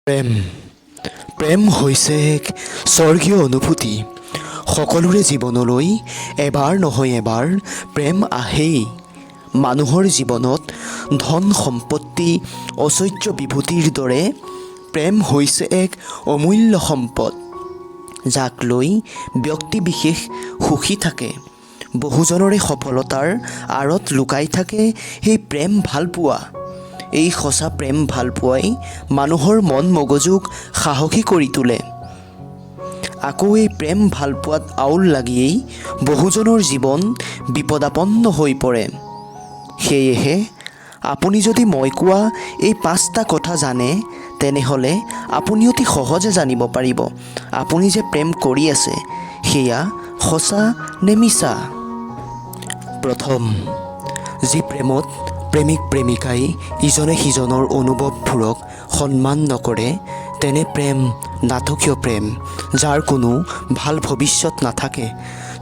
প্ৰেম প্ৰেম হৈছে এক স্বৰ্গীয় অনুভূতি। সকলোৰে জীৱনলৈ এবাৰ নহয় এবাৰ প্ৰেম আহেই। মানুহৰ জীৱনত ধন সম্পত্তি ঐশ্বৰ্য বিভূতিৰ দৰে প্ৰেম হৈছে এক অমূল্য সম্পদ, যাক লৈ ব্যক্তি বিশেষ সুখী থাকে। বহুজনৰে সফলতাৰ আঁৰত লুকাই থাকে সেই প্ৰেম ভালপোৱা। এই সঁচা প্ৰেম ভালপোৱাই মানুহৰ মন মগজুক সাহসী কৰি তোলে। আকৌ এই প্ৰেম ভালপোৱাত আউল লাগিয়েই বহুজনৰ জীৱন বিপদাপন্ন হৈ পৰে। সেয়েহে আপুনি যদি মই কোৱা এই 5টা কথা জানে, তেনেহ'লে আপুনি অতি সহজে জানিব পাৰিব আপুনি যে প্ৰেম কৰি আছে সেয়া সঁচা নে মিছা। প্ৰথম, যি প্ৰেমত প্ৰেমিক প্ৰেমিকাই ইজনে সিজনৰ অনুভৱবোৰক সন্মান নকৰে, তেনে প্ৰেম নাটকীয় প্ৰেম, যাৰ কোনো ভাল ভৱিষ্যত নাথাকে।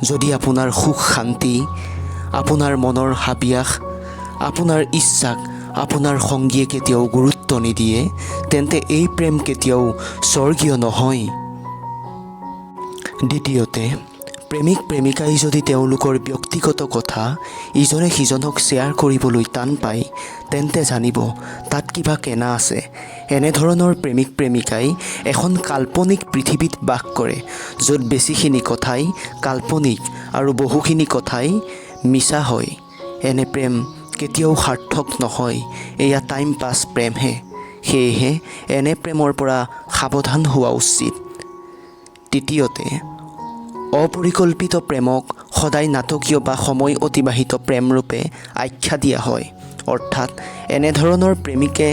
যদি আপোনাৰ সুখ শান্তি, আপোনাৰ মনৰ হাবিয়াস, আপোনাৰ ইচ্ছাক আপোনাৰ সংগীয়ে কেতিয়াও গুৰুত্ব নিদিয়ে, তেন্তে এই প্ৰেম কেতিয়াও স্বৰ্গীয় নহয়। দ্বিতীয়তে, প্ৰেমিক প্ৰেমিকাই যদি তেওঁলোকৰ ব্যক্তিগত কথা ইজনে সিজনক শ্বেয়াৰ কৰিবলৈ টান পায়, তেন্তে জানিব তাত কিবা কেনা আছে। এনেধৰণৰ প্ৰেমিক প্ৰেমিকাই এখন কাল্পনিক পৃথিৱীত বাস কৰে, য'ত বেছিখিনি কথাই কাল্পনিক আৰু বহুখিনি কথাই মিছা হয়। এনে প্ৰেম কেতিয়াও সাৰ্থক নহয়, এয়া টাইম পাছ প্ৰেমহে। সেয়েহে এনে প্ৰেমৰ পৰা সাৱধান হোৱা উচিত। তৃতীয়তে, অপৰিকল্পিত প্ৰেমক সদায় নাটকীয় বা সময় অতিবাহিত প্ৰেমৰূপে আখ্যা দিয়া হয়। অৰ্থাৎ এনেধৰণৰ প্ৰেমিকে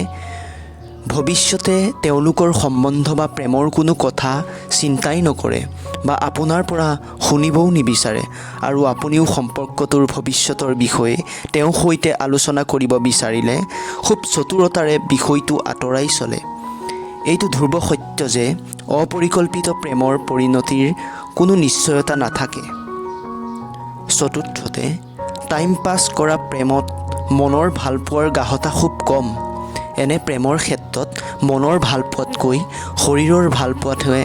ভৱিষ্যতে তেওঁলোকৰ সম্বন্ধ বা প্ৰেমৰ কোনো কথা চিন্তাই নকৰে বা আপোনাৰ পৰা শুনিবও নিবিচাৰে, আৰু আপুনিও সম্পৰ্কটোৰ ভৱিষ্যতৰ বিষয়ে তেওঁৰ সৈতে আলোচনা কৰিব বিচাৰিলে খুব চতুৰতাৰে বিষয়টো আঁতৰাই চলে। এইটো ধ্ৰুৱ সত্য যে অপৰিকল্পিত প্ৰেমৰ পৰিণতিৰ কোনো নিশ্চয়তা নাথাকে। চতুৰ্থতে, টাইম পাছ কৰা প্ৰেমত মনৰ ভালপোৱাৰ গাঢ়তা খুব কম। এনে প্ৰেমৰ ক্ষেত্ৰত মনৰ ভালপোৱাতকৈ শৰীৰৰ ভালপোৱাটোৱে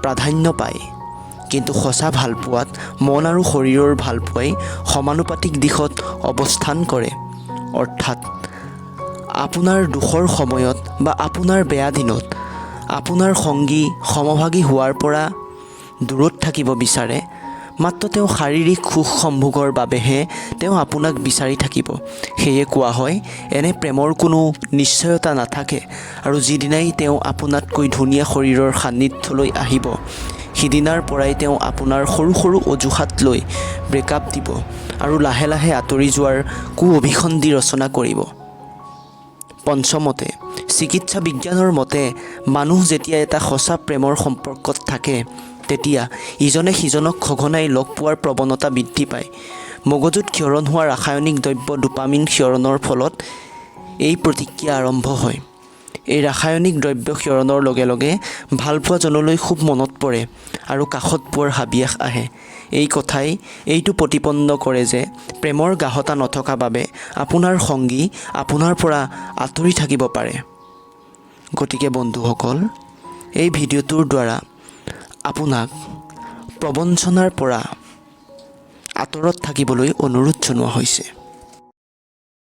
প্ৰাধান্য পায়। কিন্তু সঁচা ভালপোৱাত মন আৰু শৰীৰৰ ভালপোৱাই সমানুপাতিক দিশত অৱস্থান কৰে। অৰ্থাৎ আপোনাৰ দুখৰ সময়ত বা আপোনাৰ বেয়া দিনত আপোনাৰ সংগী সমভাগী হোৱাৰ পৰা দূৰত থাকিব বিচাৰে, মাত্ৰ তেওঁ শাৰীৰিক সুখ সম্ভোগৰ বাবেহে তেওঁ আপোনাক বিচাৰি থাকিব। সেয়ে কোৱা হয়, এনে প্ৰেমৰ কোনো নিশ্চয়তা নাথাকে, আৰু যিদিনাই তেওঁ আপোনাতকৈ ধুনীয়া শৰীৰৰ সান্নিধ্যলৈ আহিব, সিদিনাৰ পৰাই তেওঁ আপোনাৰ সৰু সৰু অজুহাত লৈ ব্ৰেকআপ দিব আৰু লাহে লাহে আঁতৰি যোৱাৰ অভিসন্ধি ৰচনা কৰিব। পঞ্চমতে, চিকিৎসা বিজ্ঞানৰ মতে মানুহ যেতিয়া এটা সঁচা প্ৰেমৰ সম্পৰ্কত থাকে, তেতিয়া ইজনে সিজনক সঘনাই লগ পোৱাৰ প্ৰৱণতা বৃদ্ধি পায়। মগজুত ক্ষৰণ হোৱা ৰাসায়নিক দ্ৰব্য ডোপামিন ক্ষৰণৰ ফলত এই প্ৰতিক্ৰিয়া আৰম্ভ হয়। এই ৰাসায়নিক দ্ৰব্য ক্ষৰণৰ লগে লগে ভালপোৱাজনলৈ খুব মনত পৰে আৰু কাষত পোৱাৰ হাবিয়াস আহে। এই কথাই এইটো প্ৰতিপন্ন কৰে যে প্ৰেমৰ গাঢ়তা নথকা বাবে আপোনাৰ সংগী আপোনাৰ পৰা আঁতৰি থাকিব পাৰে। গতিকে বন্ধুসকল, এই ভিডিঅ'টোৰ দ্বাৰা আপোনাক প্ৰবঞ্চনাৰ পৰা আঁতৰত থাকিবলৈ অনুৰোধ জনোৱা হৈছে।